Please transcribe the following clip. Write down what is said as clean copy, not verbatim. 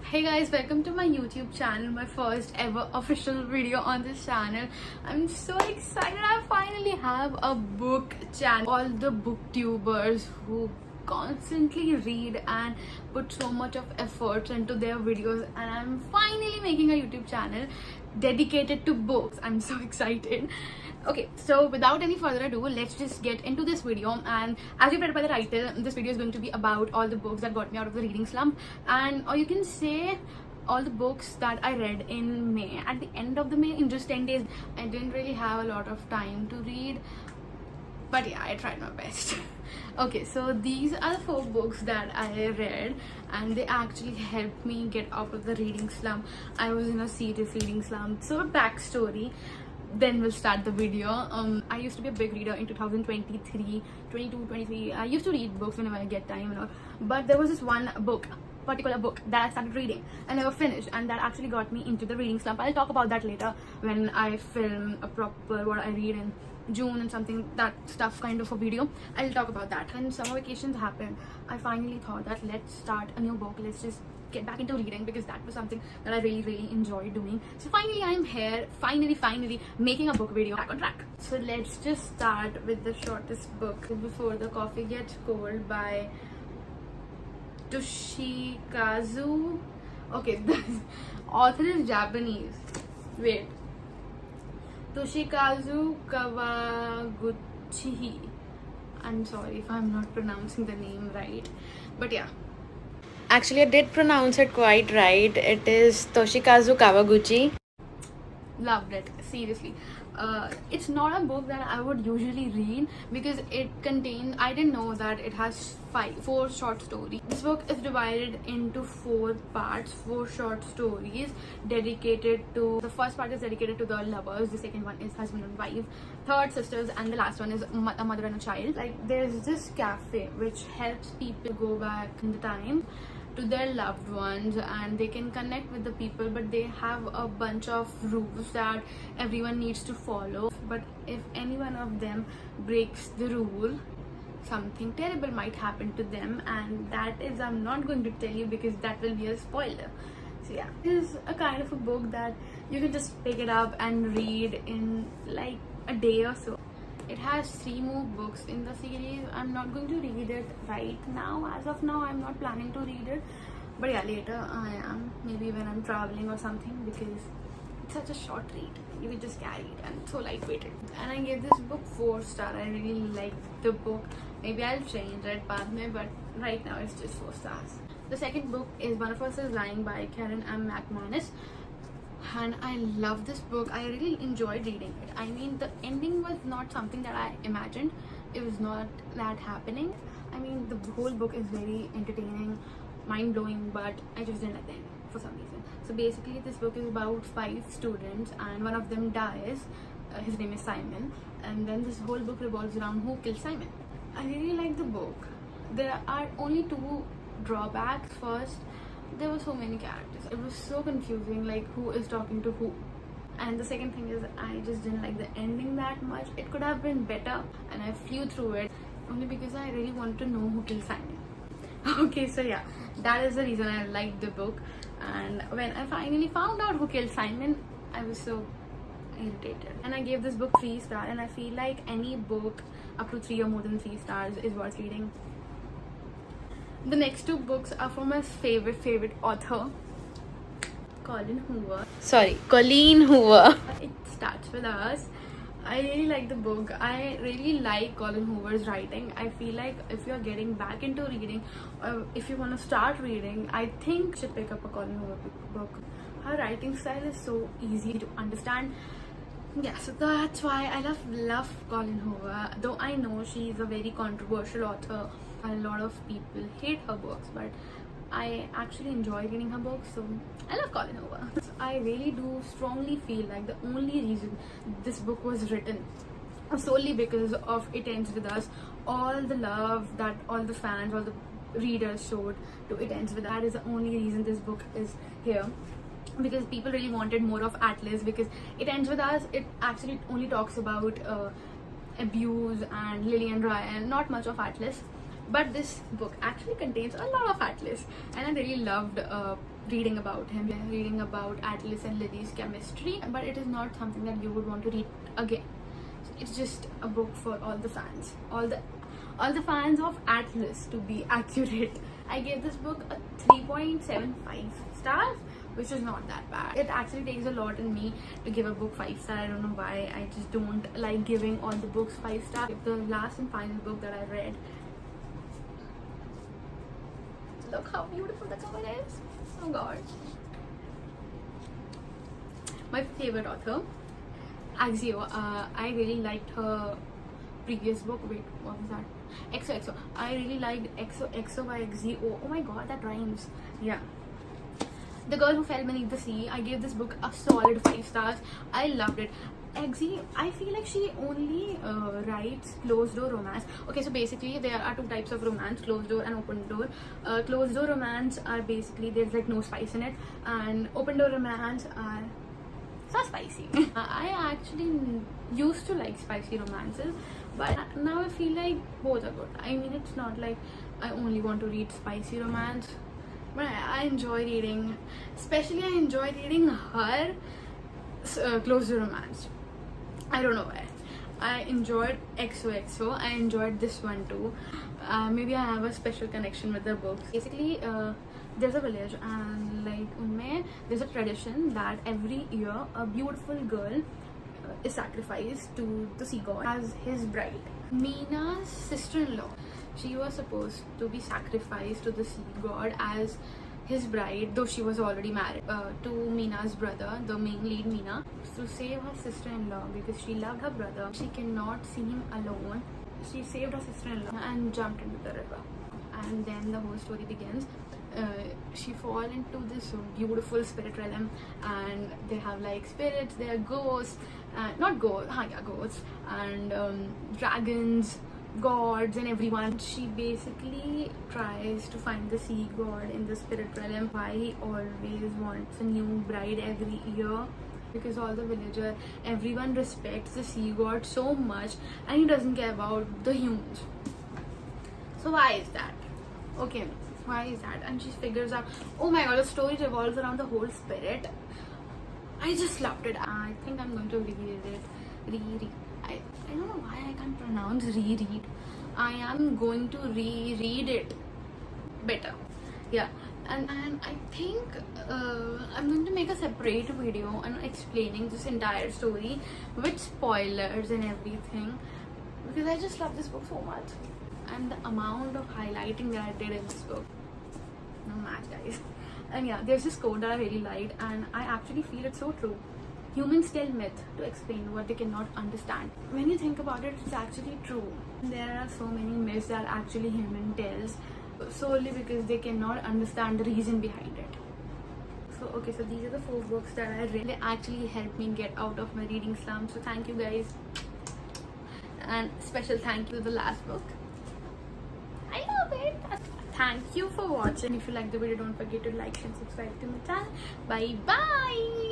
Hey guys, welcome to my YouTube channel, my first ever official video on this channel. I'm so excited. I finally have a book channel. All the booktubers who constantly read and put so much of effort into their videos, and I'm finally making a YouTube channel dedicated to books. I'm so excited. Okay, so without any further ado, let's just get into this video. And as you read by the title, this video is going to be about all the books that got me out of the reading slump, and or you can say all the books that I read in May. At the end of the May, in just 10 days, I didn't really have a lot of time to read, but yeah, I tried my best. Okay, so these are the 4 books that I read, and they actually helped me get out of the reading slump. I was in a serious reading slump. So a backstory, then we'll start the video. I used to be a big reader in 2023, 22, 23. I used to read books whenever I get time and all, but there was this one particular book that I started reading and never finished, and that actually got me into the reading slump. I'll talk about that later when I film a proper what I read in June and something, that stuff kind of a video. I'll talk about that. When summer vacations happened, I finally thought that let's start a new book, let's just get back into reading, because that was something that I really enjoyed doing. So finally I'm here, finally making a book video, back on track. So let's just start with the shortest book, Before the Coffee Gets Cold by Toshikazu. Okay, the author is Japanese. Wait, Toshikazu Kawaguchi. I'm sorry if I'm not pronouncing the name right, but yeah. Actually, I did pronounce it quite right. It is Toshikazu Kawaguchi. Loved it, seriously. It's not a book that I would usually read because it contains, I didn't know that it has 4 short stories. This book is divided into 4 parts, 4 short stories dedicated to, the first part is dedicated to the lovers, the second one is husband and wife, third sisters, and the last one is a mother and a child. Like, there's this cafe which helps people go back in the time to their loved ones, and they can connect with the people, but they have a bunch of rules that everyone needs to follow. But if any one of them breaks the rule, something terrible might happen to them, and that is, I'm not going to tell you because that will be a spoiler. So yeah, it is a kind of a book that you can just pick it up and read in like a day or so. It has 3 more books in the series. I'm not going to read it right now. As of now, I'm not planning to read it, but yeah, later I am, maybe when I'm traveling or something, because it's such a short read, you can just carry it and it's so lightweighted. And I gave this book 4 stars. I really liked the book. Maybe I'll change it बाद में, but right now it's just 4 stars. The second book is One of Us is Lying by Karen M. McManus, and I love this book. I really enjoyed reading it. I mean, the ending was not something that I imagined. It was not that happening. I mean, the whole book is very entertaining, mind-blowing, but I just didn't like the end for some reason. So basically, this book is about 5 students, and one of them dies. His name is Simon, and then this whole book revolves around who killed Simon. I really like the book. There are only 2 drawbacks. First, there were so many characters. It was so confusing, like who is talking to who. And the second thing is, I just didn't like the ending that much. It could have been better, and I flew through it only because I really wanted to know who killed Simon. Okay, so yeah, that is the reason I liked the book. And when I finally found out who killed Simon, I was so irritated. And I gave this book 3 stars, and I feel like any book up to 3 or more than 3 stars is worth reading. The next 2 books are from my favorite author, Colleen Hoover. It Starts With Us. I really like the book. I really like Colleen Hoover's writing. I feel like if you're getting back into reading, or if you want to start reading, I think you should pick up a Colleen Hoover book. Her writing style is so easy to understand. Yeah, so that's why I love Colleen Hoover. Though I know she's a very controversial author, a lot of people hate her books, but I actually enjoy reading her books, so I love Colleen Hoover. I really do strongly feel like the only reason this book was written solely because of It Ends With Us, all the love that all the fans, all the readers showed to It Ends With Us, that is the only reason this book is here. Because people really wanted more of Atlas, because It Ends With Us, it actually only talks about abuse and Lily and Ryan, not much of Atlas. But this book actually contains a lot of Atlas, and I really loved reading about him, reading about Atlas and Lily's chemistry, but it is not something that you would want to read again. It's just a book for all the fans, all the fans of Atlas, to be accurate. I gave this book a 3.75 stars, which is not that bad. It actually takes a lot in me to give a book 5 stars. I don't know why. I just don't like giving all the books 5 stars. The last and final book that I read. Look how beautiful the cover is. Oh god. My favorite author, Axio. I really liked her previous book. Wait, what was that? XOXO. I really liked XOXO by Axio. Oh my god, that rhymes. Yeah. The Girl Who Fell Beneath the Sea. I gave this book a solid 5 stars. I loved it. Exie, I feel like she only writes closed door romance. Okay, so basically there are 2 types of romance, closed door and open door. Closed door romance are basically, there's like no spice in it, and open door romance are so spicy. I actually used to like spicy romances, but now I feel like both are good. I mean, it's not like I only want to read spicy romance, but I enjoy reading, especially I enjoy reading her closed door romance. I don't know why. I enjoyed XOXO. I enjoyed this one too. Maybe I have a special connection with the books. Basically, there's a village, and like unme, there's a tradition that every year a beautiful girl is sacrificed to the sea god as his bride. Mina's sister-in-law, she was supposed to be sacrificed to the sea god as his bride, though she was already married to Mina's brother, the main lead Mina, to save her sister-in-law because she loved her brother. She cannot see him alone. She saved her sister-in-law and jumped into the river. And then the whole story begins. She fall into this beautiful spirit realm, and they have like spirits, they are ghosts, not ghosts, ghosts, and dragons, gods and everyone. She basically tries to find the sea god in the spirit realm. Why he always wants a new bride every year, because all the villager, everyone respects the sea god so much, and he doesn't care about the humans. So why is that? Okay, why is that? And she figures out, oh my god, the story revolves around the whole spirit. I just loved it. I think I'm going to reread it. I don't know why I can't pronounce reread. I am going to reread it better. Yeah, and I think I'm going to make a separate video on explaining this entire story with spoilers and everything, because I just love this book so much, and the amount of highlighting that I did in this book, no match, guys. And yeah, there's this quote that I really liked, and I actually feel it's so true. Humans tell myth to explain what they cannot understand. When you think about it, it's actually true. There are so many myths that actually human tells solely because they cannot understand the reason behind it. So okay, so these are the 4 books that I read. They actually helped me get out of my reading slump. So thank you guys, and special thank you to the last book. I love it. Thank you for watching. If you like the video, don't forget to like and subscribe to my channel. Bye bye.